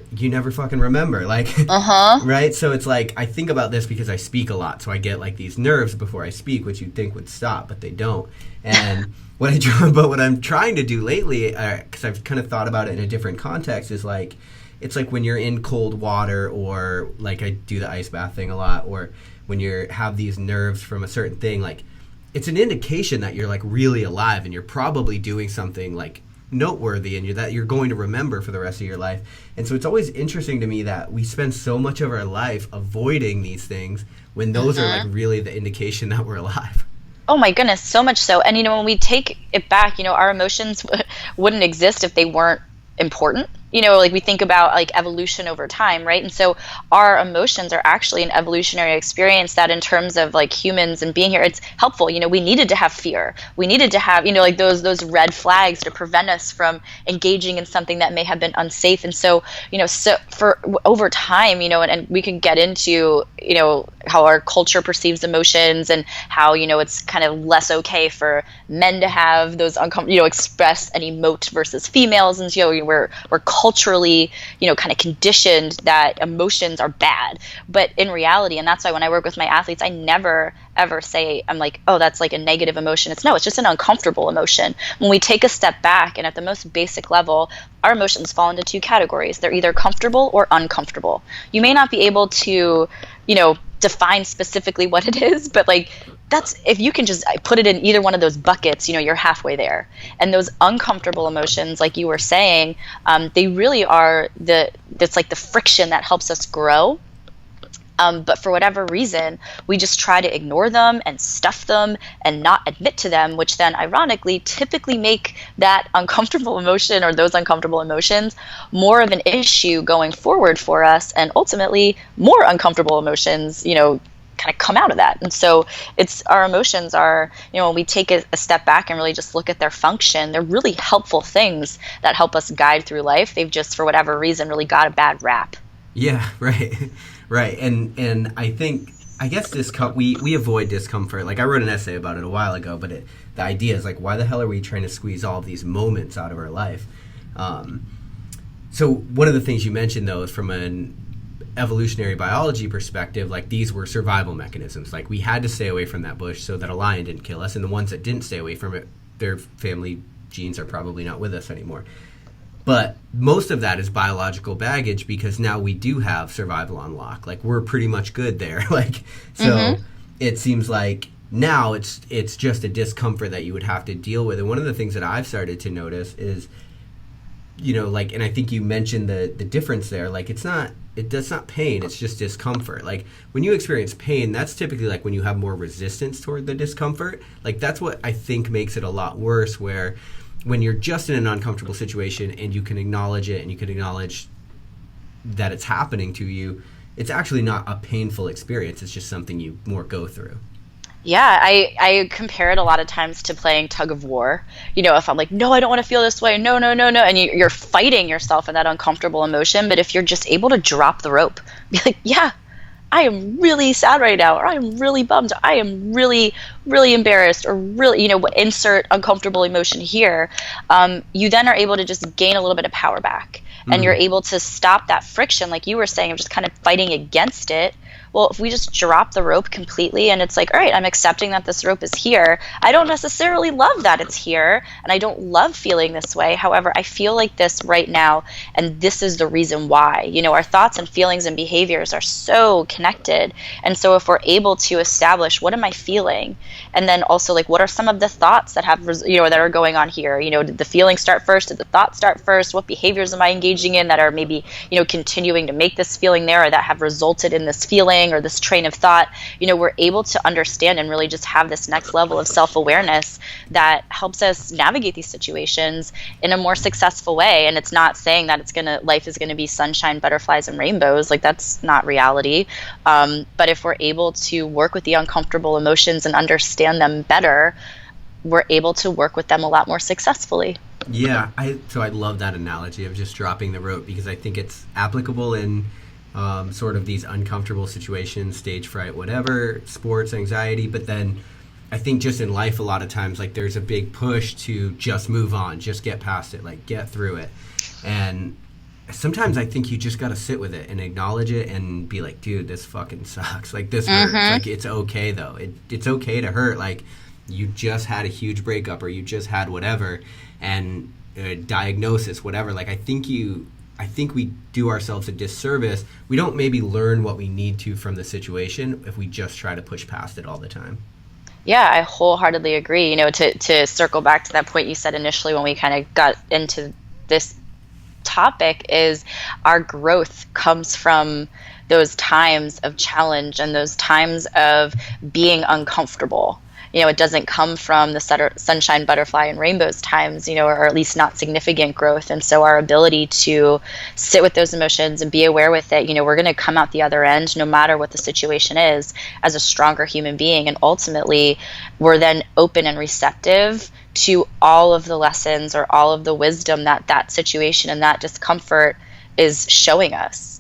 fucking remember. Right? So it's like, I think about this because I speak a lot. So I get like these nerves before I speak, which you'd think would stop, but they don't. And what I'm trying to do lately, because I've kind of thought about it in a different context, is like, it's like when you're in cold water, or like I do the ice bath thing a lot, or when you have these nerves from a certain thing, like it's an indication that you're like really alive and you're probably doing something like noteworthy and that you're going to remember for the rest of your life. And so it's always interesting to me that we spend so much of our life avoiding these things when those are like really the indication that we're alive. Oh my goodness, so much so. And when we take it back, our emotions wouldn't exist if they weren't important. Like we think about like evolution over time, right? And so our emotions are actually an evolutionary experience that in terms of like humans and being here, it's helpful. We needed to have fear. We needed to have, like those red flags to prevent us from engaging in something that may have been unsafe. And so, so for over time, and we can get into, how our culture perceives emotions and how, it's kind of less okay for men to have those express and emote versus females. And we're culturally, kind of conditioned that emotions are bad. But in reality, and that's why when I work with my athletes, I never ever say, I'm like, oh, that's like a negative emotion. It's just an uncomfortable emotion. When we take a step back and at the most basic level, our emotions fall into 2 categories. They're either comfortable or uncomfortable. You may not be able to, define specifically what it is, but like that's, if you can just put it in either one of those buckets, you're halfway there. And those uncomfortable emotions, like you were saying, they really are it's like the friction that helps us grow. But for whatever reason, we just try to ignore them and stuff them and not admit to them, which then ironically typically make that uncomfortable emotion or those uncomfortable emotions more of an issue going forward for us, and ultimately more uncomfortable emotions, kind of come out of that. And so it's, our emotions are, when we take a step back and really just look at their function, they're really helpful things that help us guide through life. They've just, for whatever reason, really got a bad rap. Yeah, right. Right. And I think I guess we avoid discomfort. Like I wrote an essay about it a while ago, but the idea is like, why the hell are we trying to squeeze all of these moments out of our life? So one of the things you mentioned though is from an evolutionary biology perspective, like these were survival mechanisms. Like we had to stay away from that bush so that a lion didn't kill us, and the ones that didn't stay away from it, their family genes are probably not with us anymore. But most of that is biological baggage because now we do have survival on lock. Like we're pretty much good there. Like so it seems like now it's just a discomfort that you would have to deal with. And one of the things that I've started to notice is, you know, like, and I think you mentioned the difference there, like that's not pain, it's just discomfort. Like when you experience pain, that's typically like when you have more resistance toward the discomfort. Like that's what I think makes it a lot worse, where when you're just in an uncomfortable situation and you can acknowledge it and you can acknowledge that it's happening to you, it's actually not a painful experience. It's just something you more go through. Yeah, I compare it a lot of times to playing tug of war. You know, if I'm like, no, I don't want to feel this way. No, no, no, no. And you're fighting yourself in that uncomfortable emotion. But if you're just able to drop the rope, be like, yeah, I am really sad right now, or I am really bummed. I am really, really embarrassed, or really, you know, insert uncomfortable emotion here. You then are able to just gain a little bit of power back. And you're able to stop that friction, like you were saying, of just kind of fighting against it. Well, if we just drop the rope completely and it's like, all right, I'm accepting that this rope is here. I don't necessarily love that it's here, and I don't love feeling this way. However, I feel like this right now, and this is the reason why. You know, our thoughts and feelings and behaviors are so connected. And so if we're able to establish, what am I feeling? And then also, like, what are some of the thoughts that have, you know, that are going on here? You know, did the feelings start first? Did the thoughts start first? What behaviors am I engaging in that are maybe, you know, continuing to make this feeling there, or that have resulted in this feeling or this train of thought? You know, we're able to understand and really just have this next level of self-awareness that helps us navigate these situations in a more successful way. And it's not saying that life is gonna be sunshine, butterflies, and rainbows. Like that's not reality. But if we're able to work with the uncomfortable emotions and understand them better, we're able to work with them a lot more successfully. Yeah, I love that analogy of just dropping the rope, because I think it's applicable in sort of these uncomfortable situations, stage fright, whatever, sports, anxiety. But then I think just in life, a lot of times, like there's a big push to just move on, just get past it, like get through it. And sometimes I think you just got to sit with it and acknowledge it and be like, dude, this fucking sucks. Like this hurts. Like it's okay though. It's okay to hurt. Like you just had a huge breakup, or you just had whatever, and a diagnosis, whatever. Like I think we do ourselves a disservice. We don't maybe learn what we need to from the situation if we just try to push past it all the time. Yeah, I wholeheartedly agree. You know, to circle back to that point you said initially when we kind of got into this topic, is our growth comes from those times of challenge and those times of being uncomfortable. You know, it doesn't come from the sunshine, butterfly, and rainbows times, you know, or at least not significant growth. And so our ability to sit with those emotions and be aware with it, you know, we're going to come out the other end, no matter what the situation is, as a stronger human being. And ultimately, we're then open and receptive to all of the lessons or all of the wisdom that that situation and that discomfort is showing us.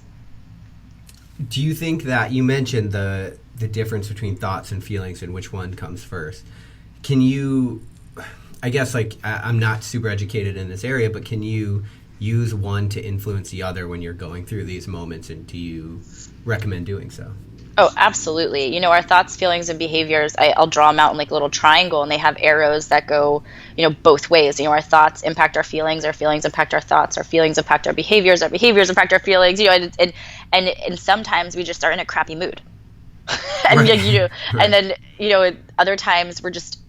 Do you think that you mentioned the difference between thoughts and feelings and which one comes first? Can you, I guess, like, I'm not super educated in this area, but can you use one to influence the other when you're going through these moments, and do you recommend doing so? Oh, absolutely. You know, our thoughts, feelings, and behaviors, I'll draw them out in like a little triangle, and they have arrows that go, you know, both ways. You know, our thoughts impact our feelings impact our thoughts, our feelings impact our behaviors impact our feelings, you know, and sometimes we just are in a crappy mood. And right. then, you know, Right. and then, you know, other times we're just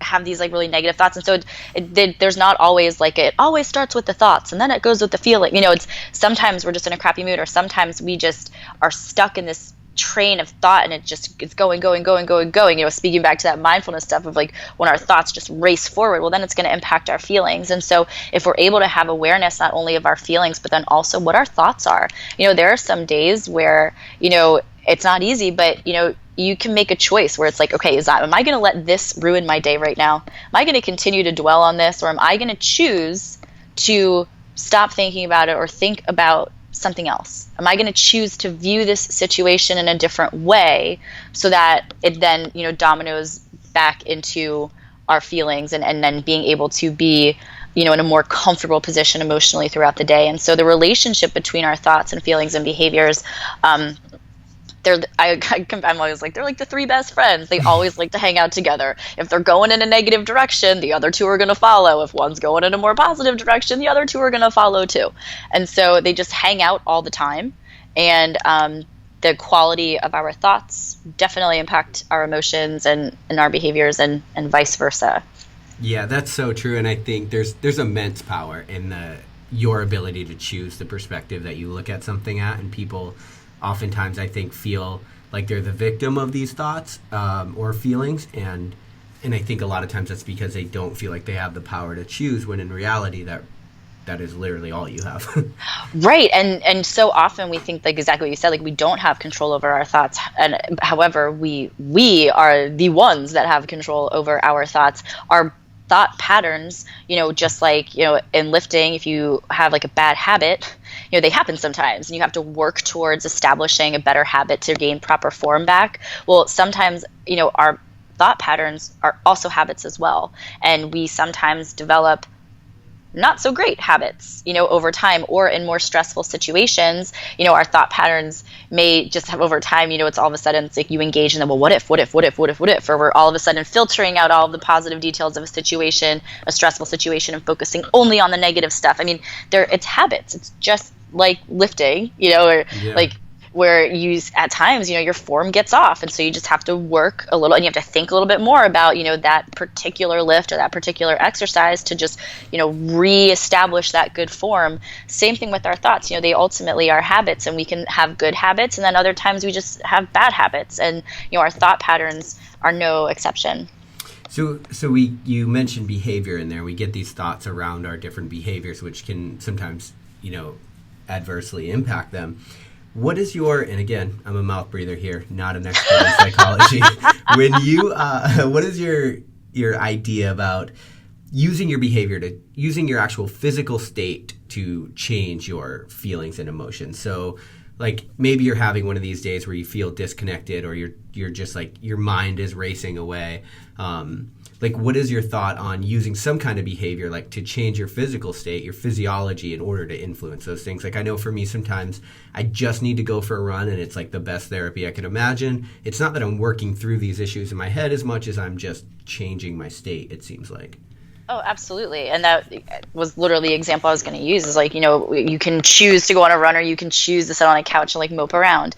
have these like really negative thoughts. And so there's not always like, it always starts with the thoughts and then it goes with the feeling. You know, it's sometimes we're just in a crappy mood, or sometimes we just are stuck in this train of thought, and it's going. You know, speaking back to that mindfulness stuff of like when our thoughts just race forward, well, then it's going to impact our feelings. And so if we're able to have awareness not only of our feelings, but then also what our thoughts are, you know, there are some days where, you know, it's not easy, but, you know, you can make a choice where it's like, okay, am I going to let this ruin my day right now? Am I going to continue to dwell on this, or am I going to choose to stop thinking about it, or think about something else? Am I going to choose to view this situation in a different way so that it then, dominoes back into our feelings and then being able to be, in a more comfortable position emotionally throughout the day. And so the relationship between our thoughts and feelings and behaviors, I'm always like, they're like the three best friends. They always like to hang out together. If they're going in a negative direction, the other two are going to follow. If one's going in a more positive direction, the other two are going to follow too. And so they just hang out all the time. And the quality of our thoughts definitely impact our emotions and our behaviors and vice versa. Yeah, that's so true. And I think there's immense power in your ability to choose the perspective that you look at something at. And people oftentimes, I think, feel like they're the victim of these thoughts or feelings. And I think a lot of times that's because they don't feel like they have the power to choose, when in reality that is literally all you have. Right. And so often we think, like exactly what you said, like we don't have control over our thoughts. And however, we are the ones that have control over our thoughts. Our thought patterns, just like, in lifting, if you have like a bad habit, they happen sometimes and you have to work towards establishing a better habit to gain proper form back. Well, sometimes, our thought patterns are also habits as well. And we sometimes develop not so great habits, over time, or in more stressful situations, our thought patterns may just have over time, it's all of a sudden, it's like you engage in them. Well, what if, or we're all of a sudden filtering out all of the positive details of a situation, a stressful situation, and focusing only on the negative stuff. I mean, it's habits. It's just like lifting, like where you, at times, your form gets off. And so you just have to work a little, and you have to think a little bit more about, that particular lift or that particular exercise to just, reestablish that good form. Same thing with our thoughts. They ultimately are habits, and we can have good habits. And then other times we just have bad habits, and, our thought patterns are no exception. So you mentioned behavior in there. We get these thoughts around our different behaviors, which can sometimes, adversely impact them. What is and again, I'm a mouth breather here, not an expert in psychology. What is your idea about using your behavior using your actual physical state to change your feelings and emotions? So, like, maybe you're having one of these days where you feel disconnected, or you're just like, your mind is racing away. Like, what is your thought on using some kind of behavior, like, to change your physical state, your physiology, in order to influence those things? Like, I know for me, sometimes I just need to go for a run, and it's like the best therapy I can imagine. It's not that I'm working through these issues in my head as much as I'm just changing my state, it seems like. Oh, absolutely. And that was literally the example I was going to use, is like, you can choose to go on a run, or you can choose to sit on a couch and like mope around.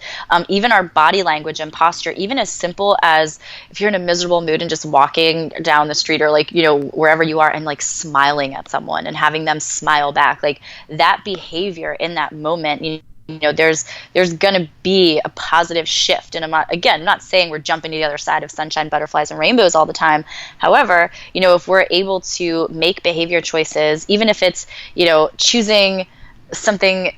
Even our body language and posture, even as simple as if you're in a miserable mood and just walking down the street, or like, wherever you are, and like smiling at someone and having them smile back, like that behavior in that moment, there's going to be a positive shift. And I'm not saying we're jumping to the other side of sunshine, butterflies, and rainbows all the time. However, if we're able to make behavior choices, even if it's, choosing something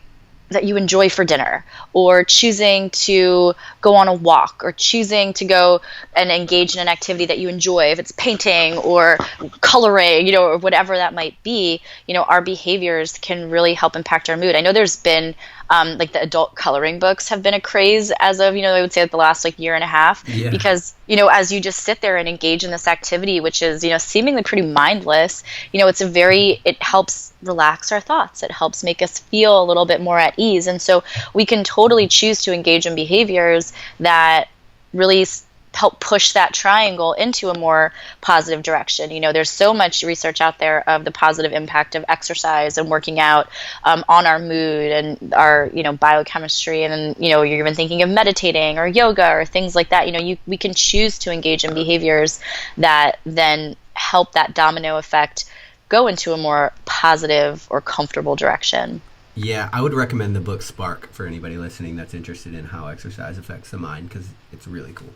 that you enjoy for dinner, or choosing to go on a walk, or choosing to go and engage in an activity that you enjoy, if it's painting or coloring, or whatever that might be, our behaviors can really help impact our mood. I know there's been like the adult coloring books have been a craze as of, I would say like the last like year and a half, because, as you just sit there and engage in this activity, which is, seemingly pretty mindless, it helps relax our thoughts. It helps make us feel a little bit more at ease. And so we can totally choose to engage in behaviors that really help push that triangle into a more positive direction. There's so much research out there of the positive impact of exercise and working out on our mood and our, biochemistry. And then, you're even thinking of meditating or yoga or things like that. We can choose to engage in behaviors that then help that domino effect go into a more positive or comfortable direction. Yeah, I would recommend the book Spark for anybody listening that's interested in how exercise affects the mind, because it's really cool.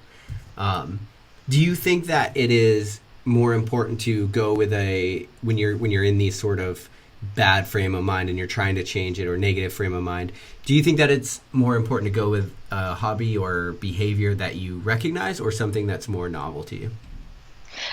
Do you think that it is more important to go with when you're in these sort of bad frame of mind and you're trying to change it, or negative frame of mind, do you think that it's more important to go with a hobby or behavior that you recognize, or something that's more novel to you?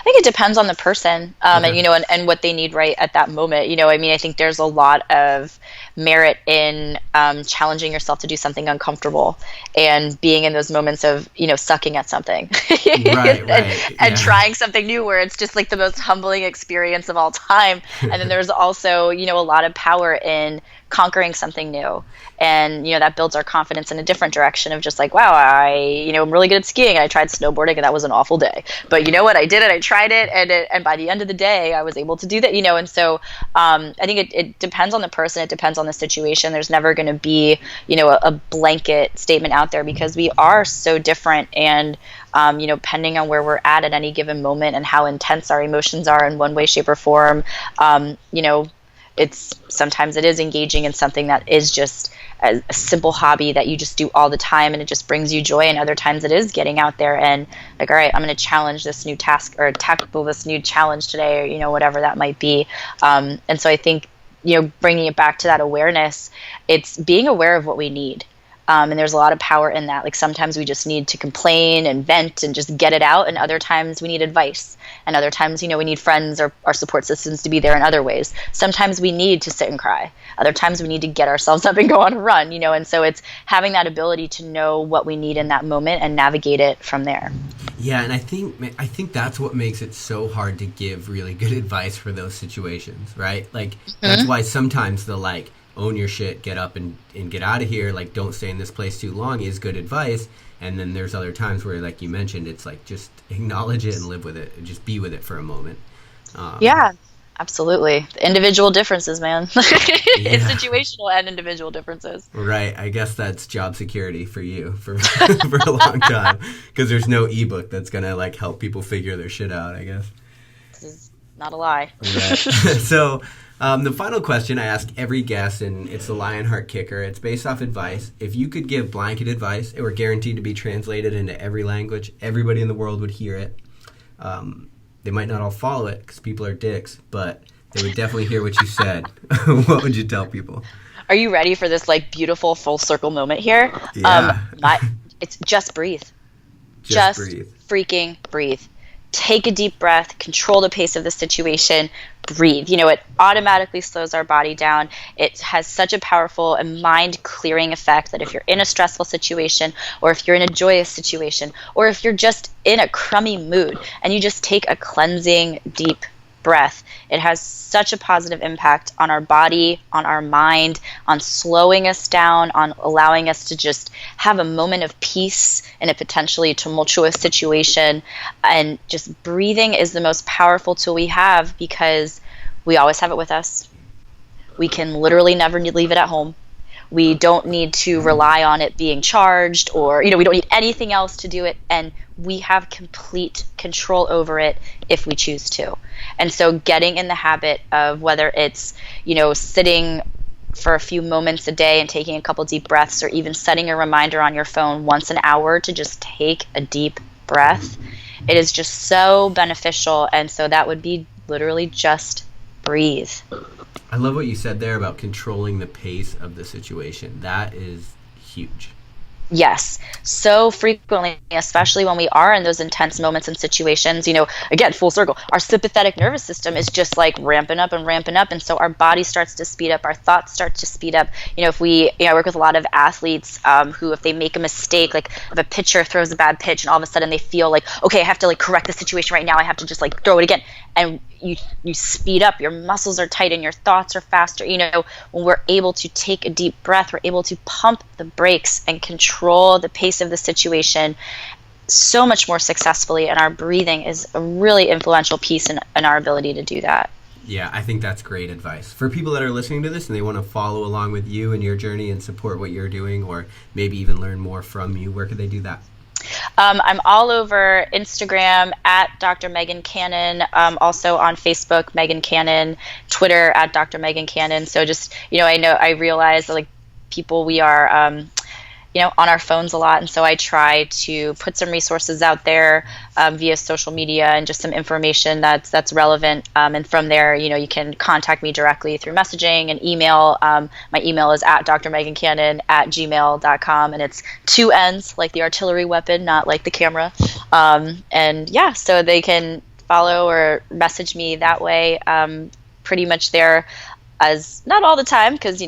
I think it depends on the person, Okay. and what they need right at that moment. I think there's a lot of merit in challenging yourself to do something uncomfortable and being in those moments of, sucking at something Right, and, right. and Yeah. trying something new where it's just like the most humbling experience of all time. And then there's also, a lot of power in conquering something new. And, that builds our confidence in a different direction of just like, wow, I'm really good at skiing. I tried snowboarding and that was an awful day. But you know what? I did it. I tried it. And by the end of the day, I was able to do that, And so I think it depends on the person. It depends on the situation. There's never going to be, a blanket statement out there because we are so different. And, depending on where we're at any given moment and how intense our emotions are in one way, shape, or form, sometimes it is engaging in something that is just a simple hobby that you just do all the time and it just brings you joy, and other times it is getting out there and like, all right, I'm going to challenge this new task or tackle this new challenge today, or whatever that might be. And so I think bringing it back to that awareness, it's being aware of what we need. And there's a lot of power in that. Like sometimes we just need to complain and vent and just get it out. And other times we need advice. And other times, we need friends or our support systems to be there in other ways. Sometimes we need to sit and cry. Other times we need to get ourselves up and go on a run, And so it's having that ability to know what we need in that moment and navigate it from there. Yeah, and I think that's what makes it so hard to give really good advice for those situations, right? Like that's why sometimes the like own your shit, get up and get out of here, like don't stay in this place too long is good advice. And then there's other times where, like you mentioned, it's like just acknowledge it and live with it and just be with it for a moment. Yeah, absolutely. Individual differences, man. It's Yeah. situational and individual differences. Right. I guess that's job security for you for for a long time because there's no ebook that's gonna like help people figure their shit out, I guess. This is not a lie. Right. So the final question I ask every guest, and it's the Lionheart Kicker. It's based off advice. If you could give blanket advice, it were guaranteed to be translated into every language. Everybody in the world would hear it. They might not all follow it because people are dicks, but they would definitely hear what you said. What would you tell people? Are you ready for this like beautiful full circle moment here? Yeah. It's just breathe. Just breathe. Freaking breathe. Take a deep breath, control the pace of the situation, breathe. It automatically slows our body down. It has such a powerful and mind clearing effect that if you're in a stressful situation, or if you're in a joyous situation, or if you're just in a crummy mood and you just take a cleansing deep breath, it has such a positive impact on our body, on our mind, on slowing us down, on allowing us to just have a moment of peace in a potentially tumultuous situation. And just breathing is the most powerful tool we have because we always have it with us. We can literally never leave it at home. We don't need to rely on it being charged or, we don't need anything else to do it. And we have complete control over it if we choose to. And so getting in the habit of whether it's, sitting for a few moments a day and taking a couple deep breaths, or even setting a reminder on your phone once an hour to just take a deep breath, it is just so beneficial. And so that would be literally just breathe. I love what you said there about controlling the pace of the situation. That is huge. Yes, so frequently, especially when we are in those intense moments and situations, again, full circle, our sympathetic nervous system is just like ramping up and ramping up. And so our body starts to speed up, our thoughts start to speed up. If we, I work with a lot of athletes who, if they make a mistake, like if a pitcher throws a bad pitch and all of a sudden they feel like, okay, I have to like correct the situation right now. I have to just like throw it again. And you speed up, your muscles are tight and your thoughts are faster. When we're able to take a deep breath, we're able to pump the brakes and control the pace of the situation so much more successfully. And our breathing is a really influential piece in our ability to do that. Yeah, I think that's great advice. For people that are listening to this and they want to follow along with you and your journey and support what you're doing, or maybe even learn more from you, where could they do that? I'm all over Instagram at Dr. Megan Cannon, also on Facebook, Megan Cannon, Twitter at Dr. Megan Cannon. So just, I realize that like people, we are, on our phones a lot. And so I try to put some resources out there via social media and just some information that's relevant. And from there, you can contact me directly through messaging and email. My email is at drmegancannon@gmail.com. And it's 2 N's, like the artillery weapon, not like the camera. And yeah, so they can follow or message me that way. Pretty much there, as not all the time, because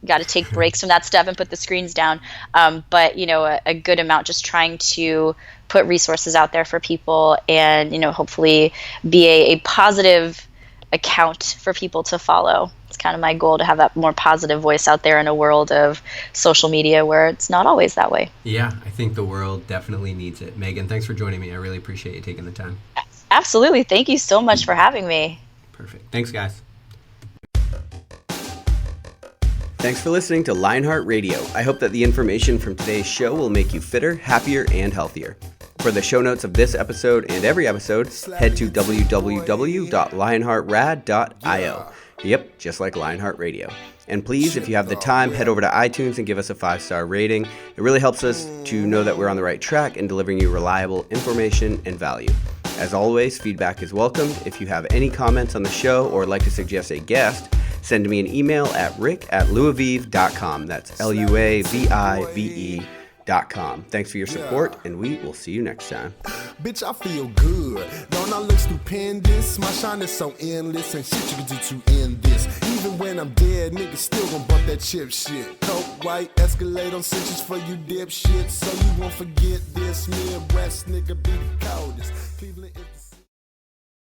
got to take breaks from that stuff and put the screens down. But a good amount, just trying to put resources out there for people, and hopefully be a positive account for people to follow. It's kind of my goal to have that more positive voice out there in a world of social media where it's not always that way. Yeah, I think the world definitely needs it. Megan, thanks for joining me. I really appreciate you taking the time. Absolutely. Thank you so much for having me. Perfect. Thanks, guys. Thanks for listening to Lionheart Radio. I hope that the information from today's show will make you fitter, happier, and healthier. For the show notes of this episode and every episode, head to www.lionheartrad.io. Yep, just like Lionheart Radio. And please, if you have the time, head over to iTunes and give us a 5-star rating. It really helps us to know that we're on the right track and delivering you reliable information and value. As always, feedback is welcomed. If you have any comments on the show or would like to suggest a guest, send me an email at rick@luavive.com. That's LUAVIVE.com. Thanks for your support, and we will see you next time. Bitch, I feel good. Don't I look stupendous? My shine is so endless, and shit you can do to end this. Even when I'm dead, niggas still gon' bump that chip shit. Coke, white, Escalade on cinches for you dipshit. So you won't forget this. Midwest nigga be the coldest. Cleveland.